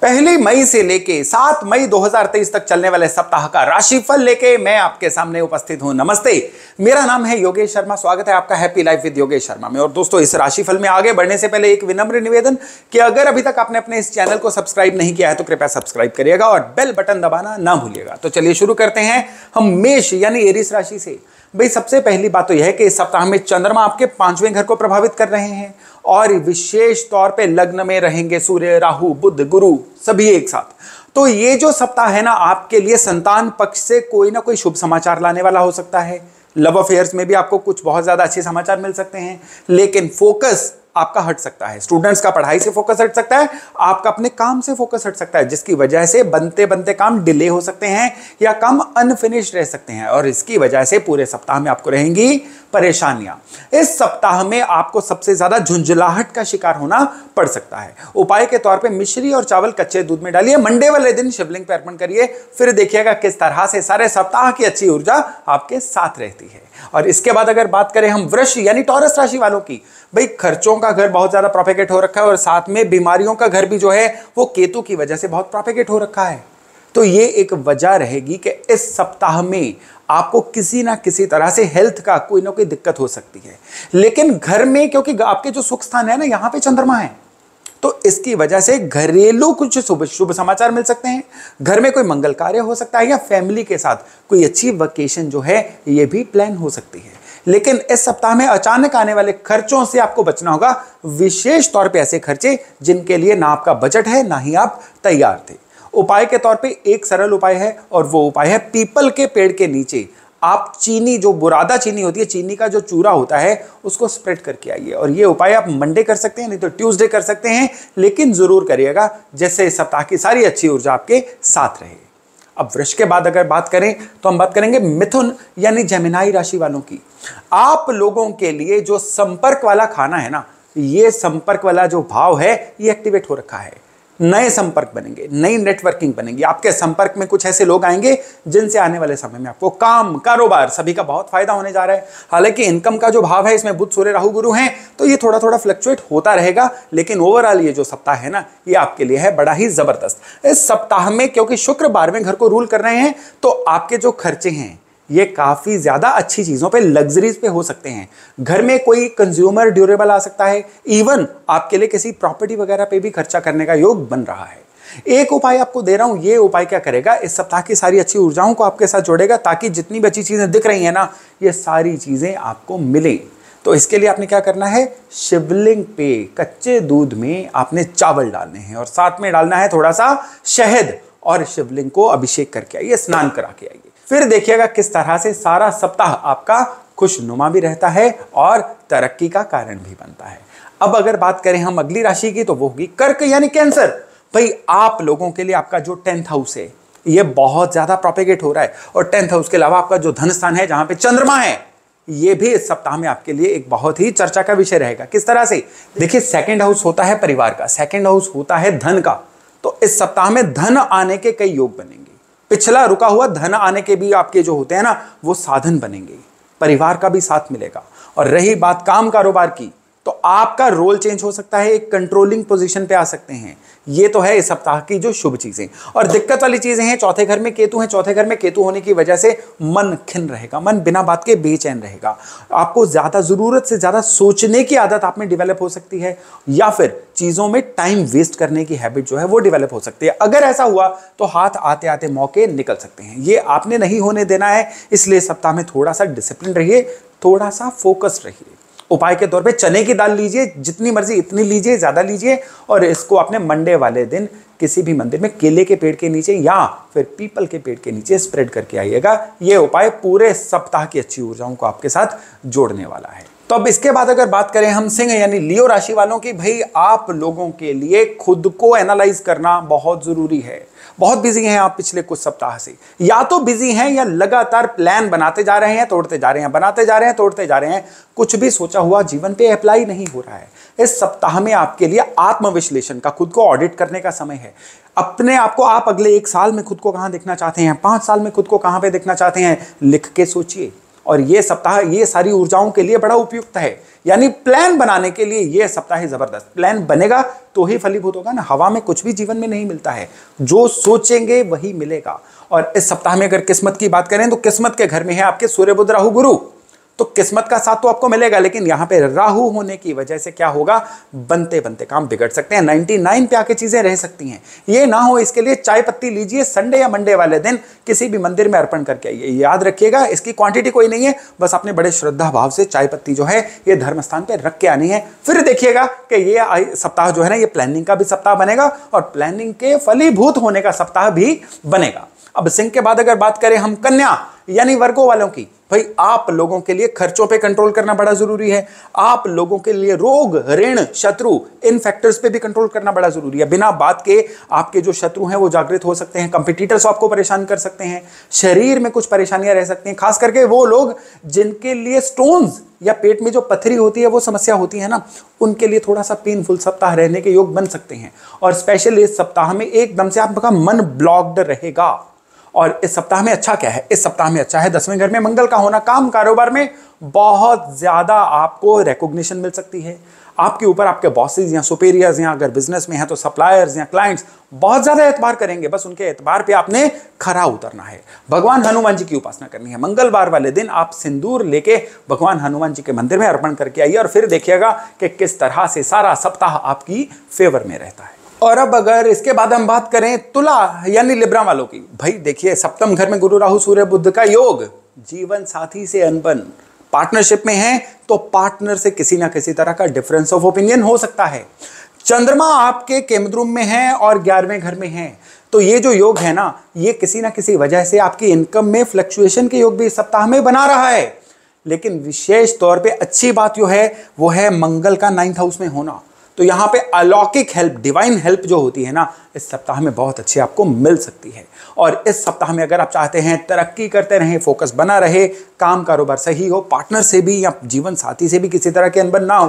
पहली मई से लेके 7 मई 2023 तक चलने वाले सप्ताह का राशिफल लेके मैं आपके सामने उपस्थित हूं। नमस्ते, मेरा नाम है योगेश शर्मा। स्वागत है आपका happy life with Yogesh Sharma में। और दोस्तों, इस राशिफल में आगे बढ़ने से पहले एक विनम्र निवेदन कि अगर अभी तक आपने अपने इस चैनल को सब्सक्राइब नहीं किया है तो कृपया सब्सक्राइब करिएगा और बेल बटन दबाना ना भूलिएगा। तो चलिए शुरू करते हैं हम मेष यानी एरिस राशि से। भाई, सबसे पहली बात तो यह है कि इस सप्ताह में चंद्रमा आपके 5वें घर को प्रभावित कर रहे हैं और विशेष तौर पे लग्न में रहेंगे सूर्य, राहु, बुध, गुरु सभी एक साथ। तो ये जो सप्ताह है ना, आपके लिए संतान पक्ष से कोई ना कोई शुभ समाचार लाने वाला हो सकता है। लव अफेयर्स में भी आपको कुछ बहुत ज्यादा अच्छे समाचार मिल सकते हैं, लेकिन फोकस आपका हट सकता है। स्टूडेंट्स का पढ़ाई से फोकस हट सकता है, आपका अपने काम से फोकस हट सकता है, जिसकी वजह से बनते बनते काम डिले हो सकते हैं या काम अनफिनिश्ड रह सकते हैं और इसकी वजह से पूरे सप्ताह में आपको रहेंगी परेशानियां। इस सप्ताह में आपको सबसे ज्यादा झुंझलाहट का शिकार होना पड़ सकता है। उपाय के तौर पे मिश्री और चावल कच्चे दूध में डालिए, मंडे वाले दिन शिवलिंग पे अर्पण करिए, फिर देखिएगा किस तरह से सारे सप्ताह की अच्छी ऊर्जा आपके साथ रहती है। और इसके बाद अगर बात करें हम वृष यानी टॉरस राशि वालों की, भाई खर्चों का घर बहुत ज्यादा प्रोपेगेट हो रखा है और साथ में बीमारियों का घर भी जो है वो केतु की वजह से बहुत प्रोपेगेट हो रखा है। तो ये एक वजह रहेगी कि इस सप्ताह में आपको किसी ना किसी तरह से हेल्थ का कोई ना कोई दिक्कत हो सकती है। लेकिन घर में, क्योंकि आपके जो सुख स्थान है ना, यहां पे चंद्रमा है, तो इसकी वजह से घरेलू कुछ शुभ समाचार मिल सकते हैं। घर में कोई मंगल कार्य हो सकता है या फैमिली के साथ कोई अच्छी वेकेशन जो है ये भी प्लान हो सकती है। लेकिन इस सप्ताह में अचानक आने वाले खर्चों से आपको बचना होगा, विशेष तौर पे ऐसे खर्चे जिनके लिए ना आपका बजट है ना ही आप तैयार थे। उपाय के तौर पे एक सरल उपाय है और वो उपाय है पीपल के पेड़ के नीचे आप चीनी, जो बुरादा चीनी होती है, चीनी का जो चूरा होता है, उसको स्प्रेड करके आइए। और ये उपाय आप मंडे कर सकते हैं, नहीं तो ट्यूसडे कर सकते हैं, लेकिन जरूर करिएगा जिससे इस सप्ताह की सारी अच्छी ऊर्जा आपके साथ रहे। अब वृष के बाद अगर बात करें तो हम बात करेंगे मिथुन यानी जेमिनाई राशि वालों की। आप लोगों के लिए जो संपर्क वाला खाना है ना, ये संपर्क वाला जो भाव है ये एक्टिवेट हो रखा है। नए संपर्क बनेंगे, नई नेटवर्किंग बनेगी, आपके संपर्क में कुछ ऐसे लोग आएंगे जिनसे आने वाले समय में आपको काम, कारोबार सभी का बहुत फायदा होने जा रहा है। हालांकि इनकम का जो भाव है इसमें बुध, सूर्य, राहु, गुरु हैं, तो ये थोड़ा थोड़ा फ्लक्चुएट होता रहेगा, लेकिन ओवरऑल ये जो सप्ताह है ना, ये आपके लिए है बड़ा ही जबरदस्त। इस सप्ताह में क्योंकि शुक्र 12वें घर को रूल कर रहे हैं, तो आपके जो खर्चे हैं ये काफी ज्यादा अच्छी चीजों पे, लग्जरीज पे हो सकते हैं। घर में कोई कंज्यूमर ड्यूरेबल आ सकता है, इवन आपके लिए किसी प्रॉपर्टी वगैरह पे भी खर्चा करने का योग बन रहा है। एक उपाय आपको दे रहा हूं, ये उपाय क्या करेगा, इस सप्ताह की सारी अच्छी ऊर्जाओं को आपके साथ जोड़ेगा, ताकि जितनी भी अच्छी चीजें दिख रही है ना, ये सारी चीजें आपको मिले। तो इसके लिए आपने क्या करना है, शिवलिंग पे कच्चे दूध में आपने चावल डालने हैं और साथ में डालना है थोड़ा सा शहद और शिवलिंग को अभिषेक करके आइए, स्नान करा के आइए। फिर देखिएगा किस तरह से सारा सप्ताह आपका खुशनुमा भी रहता है और तरक्की का कारण भी बनता है। अब अगर बात करें हम अगली राशि की, तो वो होगी कर्क यानी कैंसर। भाई, आप लोगों के लिए आपका जो 10th हाउस है ये बहुत ज्यादा प्रोपेगेट हो रहा है और 10th हाउस के अलावा आपका जो धन स्थान है जहां पे चंद्रमा है, ये भी इस सप्ताह में आपके लिए एक बहुत ही चर्चा का विषय रहेगा। किस तरह से, देखिए 2nd हाउस होता है परिवार का, 2nd हाउस होता है धन का। तो इस सप्ताह में धन आने के कई योग बनेंगे। पिछला रुका हुआ धन आने के भी आपके जो होते हैं ना, वो साधन बनेंगे, परिवार का भी साथ मिलेगा। और रही बात काम कारोबार की, तो आपका रोल चेंज हो सकता है, एक कंट्रोलिंग पोजीशन पे आ सकते हैं। ये तो है इस सप्ताह की जो शुभ चीजें। और दिक्कत वाली चीजें हैं, चौथे घर में केतु है, चौथे घर में केतु होने की वजह से मन खिन्न रहेगा, मन बिना बात के बेचैन रहेगा। आपको ज्यादा जरूरत से ज्यादा सोचने की आदत आप में डेवलप हो सकती है, या फिर चीजों में टाइम वेस्ट करने की हैबिट जो है वो डेवलप हो सकती है। अगर ऐसा हुआ तो हाथ आते आते मौके निकल सकते हैं, ये आपने नहीं होने देना है। इसलिए सप्ताह में थोड़ा सा डिसिप्लिन रहिए, थोड़ा सा फोकस रहिए। उपाय के तौर पे चने की दाल लीजिए, जितनी मर्जी इतनी लीजिए, ज्यादा लीजिए, और इसको अपने मंडे वाले दिन किसी भी मंदिर में केले के पेड़ के नीचे या फिर पीपल के पेड़ के नीचे स्प्रेड करके आइएगा। ये उपाय पूरे सप्ताह की अच्छी ऊर्जाओं को आपके साथ जोड़ने वाला है। तो अब इसके बाद अगर बात करें हम सिंह यानी लियो राशि वालों की, भाई आप लोगों के लिए खुद को एनालाइज करना बहुत जरूरी है। बहुत बिजी हैं आप पिछले कुछ सप्ताह से, या तो बिजी हैं या लगातार प्लान बनाते जा रहे हैं, तोड़ते जा रहे हैं, बनाते जा रहे हैं, तोड़ते जा रहे हैं, कुछ भी सोचा हुआ जीवन पे अप्लाई नहीं हो रहा है। इस सप्ताह में आपके लिए आत्मविश्लेषण का, खुद को ऑडिट करने का समय है। अपने आप को, आप अगले 1 साल में खुद को कहां देखना चाहते हैं, 5 साल में खुद को कहां पे देखना चाहते हैं, लिख के सोचिए। और ये सप्ताह ये सारी ऊर्जाओं के लिए बड़ा उपयुक्त है। यानी प्लान बनाने के लिए ये सप्ताह है जबरदस्त। प्लान बनेगा तो ही फलीभूत होगा ना, हवा में कुछ भी जीवन में नहीं मिलता है, जो सोचेंगे वही मिलेगा। और इस सप्ताह में अगर किस्मत की बात करें तो किस्मत के घर में है आपके सूर्य बुध राहु गुरु, तो किस्मत का साथ तो आपको मिलेगा, लेकिन यहां पे राहु होने की वजह से क्या होगा, बनते बनते काम बिगड़ सकते हैं, 99 पे आके चीजें रह सकती हैं। ये ना हो इसके लिए चाय पत्ती लीजिए, संडे या मंडे वाले दिन किसी भी मंदिर में अर्पण करके आइए। याद रखिएगा इसकी क्वांटिटी कोई नहीं है, बस अपने बड़े श्रद्धा भाव से चाय पत्ती जो है ये धर्म स्थान पे रख के आनी है। फिर देखिएगा कि ये सप्ताह जो है ना ये प्लानिंग का भी सप्ताह बनेगा और प्लानिंग के फलीभूत होने का सप्ताह भी बनेगा। अब सिंह के बाद अगर बात करें हम कन्या यानी वर्गों वालों की, भाई आप लोगों के लिए खर्चों पे कंट्रोल करना बड़ा जरूरी है। आप लोगों के लिए रोग, ऋण, शत्रु, इन फैक्टर्स पे भी कंट्रोल करना बड़ा जरूरी है। बिना बात के आपके जो शत्रु हैं वो जागृत हो सकते हैं, कंपटीटर्स आपको परेशान कर सकते हैं, शरीर में कुछ परेशानियां रह सकती हैं, खास करके वो लोग जिनके लिए स्टोन्स या पेट में जो पथरी होती है वो समस्या होती है ना, उनके लिए थोड़ा सा पेनफुल सप्ताह रहने के योग बन सकते हैं। और स्पेशली इस सप्ताह में एकदम से आपका मन ब्लॉक्ड रहेगा। और इस सप्ताह में अच्छा क्या है, इस सप्ताह में अच्छा है 10वें घर में मंगल का होना। काम कारोबार में बहुत ज्यादा आपको रिकॉग्निशन मिल सकती है। आपके ऊपर आपके बॉसेस या सुपीरियर्स या अगर बिजनेस में हैं तो सप्लायर्स या क्लाइंट्स बहुत ज्यादा एतबार करेंगे। बस उनके एतबार पे आपने खरा उतरना है। भगवान हनुमान जी की उपासना करनी है। मंगलवार वाले दिन आप सिंदूर लेके भगवान हनुमान जी के मंदिर में अर्पण करके आइए और फिर देखिएगा कि किस तरह से सारा सप्ताह आपकी फेवर में रहता है। और अब अगर इसके बाद हम बात करें तुला यानी लिब्रा वालों की, भाई देखिए सप्तम घर में गुरु राहु सूर्य बुध का योग, जीवन साथी से अनबन, पार्टनरशिप में है तो पार्टनर से किसी ना किसी तरह का डिफरेंस ऑफ ओपिनियन हो सकता है। चंद्रमा आपके केंद्रुम में है और 11वें घर में है, तो ये जो योग है ना ये किसी ना किसी वजह से आपकी इनकम में फ्लक्चुएशन के योग भी इस सप्ताह में बना रहा है। लेकिन विशेष तौर पे अच्छी बात जो है वो है मंगल का 9th हाउस में होना। तो यहां पे अलौकिक हेल्प, डिवाइन हेल्प जो होती है ना इस सप्ताह में बहुत अच्छी आपको मिल सकती है। और इस सप्ताह में अगर आप चाहते हैं तरक्की करते रहें, फोकस बना रहे, काम कारोबार सही हो, पार्टनर से भी या जीवन साथी से भी किसी तरह के अनबन ना हो,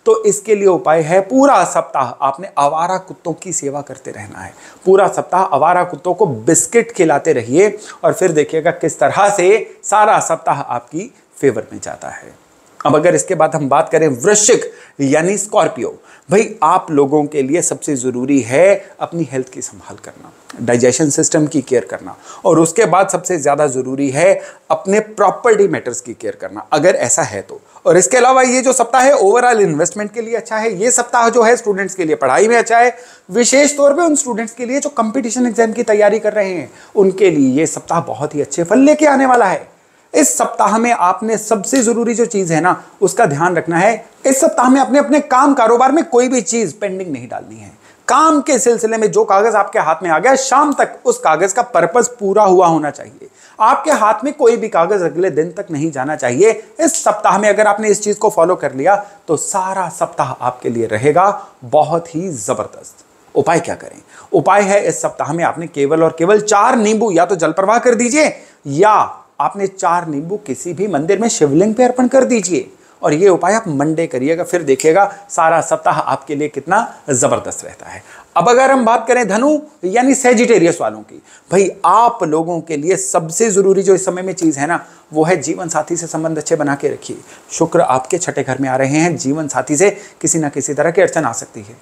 तो इसके लिए उपाय है पूरा सप्ताह आपने आवारा कुत्तों की सेवा करते रहना है। पूरा सप्ताह आवारा कुत्तों को बिस्किट खिलाते रहिए और फिर देखिएगा किस तरह से सारा सप्ताह आपकी फेवर में जाता है। अब अगर इसके बाद हम बात करें वृश्चिक यानी स्कॉर्पियो, भाई आप लोगों के लिए सबसे जरूरी है अपनी हेल्थ की संभाल करना, डाइजेशन सिस्टम की केयर करना, और उसके बाद सबसे ज्यादा जरूरी है अपने प्रॉपर्टी मैटर्स की केयर करना, अगर ऐसा है तो। और इसके अलावा ये जो सप्ताह है ओवरऑल इन्वेस्टमेंट के लिए अच्छा है। ये सप्ताह जो है स्टूडेंट्स के लिए पढ़ाई में अच्छा है, विशेष तौर पे उन स्टूडेंट्स के लिए जो कंपटीशन एग्जाम की तैयारी कर रहे हैं उनके लिए ये सप्ताह बहुत ही अच्छे फल लेके आने वाला है। इस सप्ताह में आपने सबसे जरूरी जो चीज है ना उसका ध्यान रखना है। इस सप्ताह में आपने अपने काम कारोबार में कोई भी चीज पेंडिंग नहीं डालनी है। काम के सिलसिले में जो कागज आपके हाथ में आ गया शाम तक उस कागज का पर्पस पूरा हुआ होना चाहिए। आपके हाथ में कोई भी कागज अगले दिन तक नहीं जाना चाहिए। इस सप्ताह में अगर आपने इस चीज को फॉलो कर लिया तो सारा सप्ताह आपके लिए रहेगा बहुत ही जबरदस्त। उपाय क्या करें? उपाय है इस सप्ताह में आपने केवल और केवल 4 नींबू या तो जल प्रवाह कर दीजिए या आपने 4 नींबू किसी भी मंदिर में शिवलिंग पे अर्पण कर दीजिए। और ये उपाय आप मंडे करिएगा, फिर देखिएगा सारा सप्ताह आपके लिए कितना जबरदस्त रहता है। अब अगर हम बात करें धनु यानी सेजिटेरियस वालों की, भाई आप लोगों के लिए सबसे जरूरी जो इस समय में चीज है ना वो है जीवन साथी से संबंध अच्छे बना के रखिए। शुक्र आपके 6ठे घर में आ रहे हैं, जीवन साथी से किसी ना किसी तरह की अड़चन आ सकती है।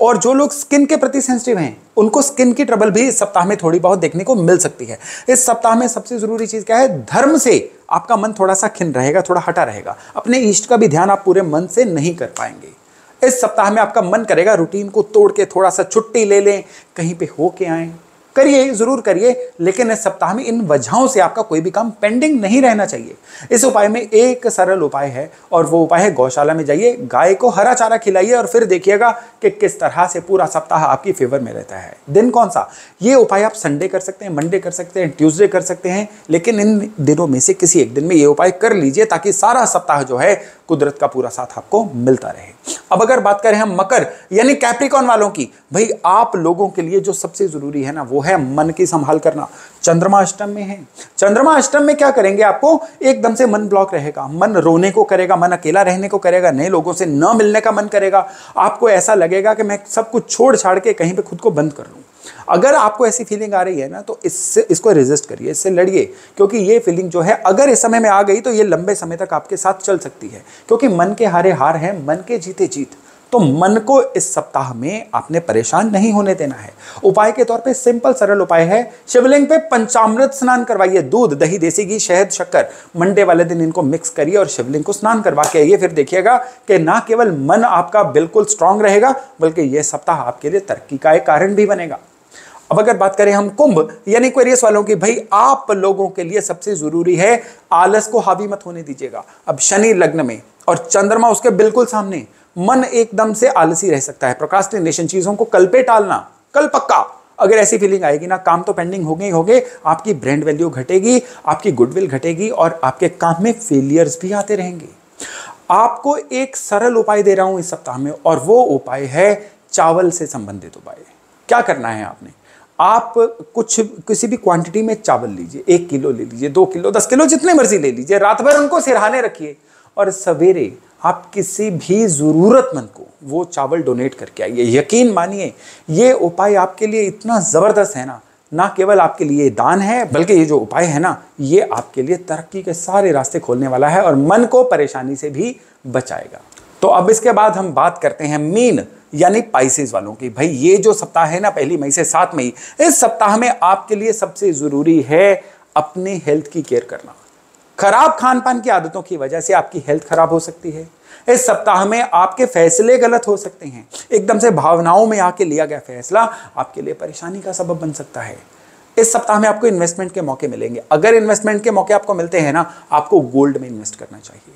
और जो लोग स्किन के प्रति सेंसिटिव हैं उनको स्किन की ट्रबल भी इस सप्ताह में थोड़ी बहुत देखने को मिल सकती है। इस सप्ताह में सबसे जरूरी चीज क्या है, धर्म से आपका मन थोड़ा सा खिन्न रहेगा, थोड़ा हटा रहेगा। अपने इष्ट का भी ध्यान आप पूरे मन से नहीं कर पाएंगे। इस सप्ताह में आपका मन करेगा रूटीन को तोड़ के थोड़ा सा छुट्टी ले लें, कहीं पे होके आए, करिए जरूर करिए, लेकिन इस सप्ताह में इन वजहों से आपका कोई भी काम पेंडिंग नहीं रहना चाहिए। इस उपाय में एक सरल उपाय है और वो उपाय है गौशाला में जाइए, गाय को हरा चारा खिलाइए और फिर देखिएगा कि किस तरह से पूरा सप्ताह आपकी फेवर में रहता है। दिन कौन सा? ये उपाय आप संडे कर सकते हैं, मंडे कर सकते हैं, ट्यूसडे कर सकते हैं, लेकिन इन दिनों में से किसी एक दिन में ये उपाय कर लीजिए ताकि सारा सप्ताह जो है कुदरत का पूरा साथ आपको मिलता रहे। अब अगर बात करें हम मकर यानी कैप्रिकॉर्न वालों की, भाई आप लोगों के लिए जो सबसे जरूरी है ना वो है मन की संभाल करना। चंद्रमा अष्टम में है। चंद्रमा अष्टम में क्या करेंगे, आपको एकदम से मन ब्लॉक रहेगा, मन रोने को करेगा, मन अकेला रहने को करेगा, नए लोगों से न मिलने का मन करेगा। आपको ऐसा लगेगा कि मैं सब कुछ छोड़ छाड़ के कहीं पे खुद को बंद कर लूं। अगर आपको ऐसी फीलिंग आ रही है ना, तो इसको रेजिस्ट करिए, इससे लड़िए, क्योंकि ये फीलिंग जो है अगर इस समय में आ गई तो ये लंबे समय तक आपके साथ चल सकती है, क्योंकि मन के हारे हार है, मन के जीते जीत। तो मन को इस सप्ताह में आपने परेशान नहीं होने देना है। उपाय के तौर पे सिंपल सरल उपाय है, शिवलिंग पे पंचामृत स्नान करवाइए। दूध, दही, देसी घी, शहद, शक्कर, मंडे वाले दिन इनको मिक्स करिए और शिवलिंग को स्नान करवा के आइए। फिर देखिएगा कि ना केवल मन आपका बिल्कुल स्ट्रांग रहेगा, बल्कि यह सप्ताह आपके लिए तरक्की का एक कारण भी बनेगा। अब अगर बात करें हम कुंभ यानी एक्वेरियस वालों की, भाई आप लोगों के लिए सबसे जरूरी है आलस को हावी मत होने दीजिएगा। अब शनि लग्न में और चंद्रमा उसके बिल्कुल सामने, मन एकदम से आलसी रह सकता है। प्रोक्रास्टिनेशन, चीजों को कल पे टालना, कल पक्का, अगर ऐसी फीलिंग आएगी ना, काम तो पेंडिंग हो गए होंगे, आपकी ब्रांड वैल्यू घटेगी, आपकी गुडविल घटेगी और आपके काम में फेलियर्स भी आते रहेंगे। आपको एक सरल उपाय दे रहा हूं इस सप्ताह में, और वो उपाय है चावल से संबंधित उपाय। क्या करना है आपने, आप किसी भी क्वांटिटी में चावल लीजिए, 1 किलो ले लीजिए, 2 किलो, 10 किलो, जितने मर्जी ले लीजिए। रात भर उनको सिरहाने रखिए और सवेरे आप किसी भी जरूरतमंद को वो चावल डोनेट करके आइए। यकीन मानिए ये उपाय आपके लिए इतना जबरदस्त है ना केवल आपके लिए दान है, बल्कि ये जो उपाय है ना, ये आपके लिए तरक्की के सारे रास्ते खोलने वाला है और मन को परेशानी से भी बचाएगा। तो अब इसके बाद हम बात करते हैं मीन यानी पाइसेस वालों की। भाई ये जो सप्ताह है ना, 1 मई से 7 मई, इस सप्ताह में आपके लिए सबसे जरूरी है अपने हेल्थ की केयर करना। खराब खान पान की आदतों की वजह से आपकी हेल्थ खराब हो सकती है। इस सप्ताह में आपके फैसले गलत हो सकते हैं। एकदम से भावनाओं में आके लिया गया फैसला आपके लिए परेशानी का सबब बन सकता है। इस सप्ताह में आपको इन्वेस्टमेंट के मौके मिलेंगे। अगर इन्वेस्टमेंट के मौके आपको मिलते हैं ना, आपको गोल्ड में इन्वेस्ट करना चाहिए।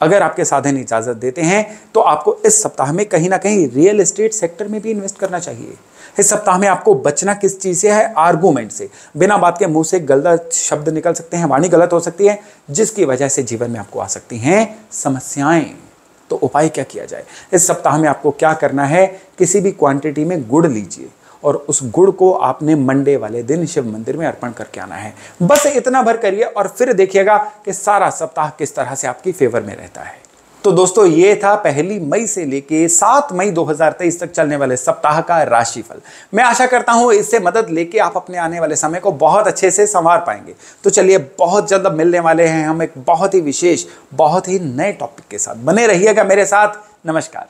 अगर आपके साधन इजाजत देते हैं तो आपको इस सप्ताह में कहीं ना कहीं रियल एस्टेट सेक्टर में भी इन्वेस्ट करना चाहिए। इस सप्ताह में आपको बचना किस चीज से है, आर्गुमेंट से। बिना बात के मुंह से गलत शब्द निकल सकते हैं, वाणी गलत हो सकती है, जिसकी वजह से जीवन में आपको आ सकती हैं समस्याएं। तो उपाय क्या किया जाए, इस सप्ताह में आपको क्या करना है, किसी भी क्वांटिटी में गुड़ लीजिए और उस गुड़ को आपने मंडे वाले दिन शिव मंदिर में अर्पण करके आना है। बस इतना भर करिए और फिर देखिएगा कि सारा सप्ताह किस तरह से आपकी फेवर में रहता है। तो दोस्तों ये था 1 मई से लेके 7 मई 2023 तक चलने वाले सप्ताह का राशिफल। मैं आशा करता हूं इससे मदद लेके आप अपने आने वाले समय को बहुत अच्छे से संवार पाएंगे। तो चलिए बहुत जल्द अब मिलने वाले हैं हम एक बहुत ही विशेष, बहुत ही नए टॉपिक के साथ। बने रहिएगा मेरे साथ। नमस्कार।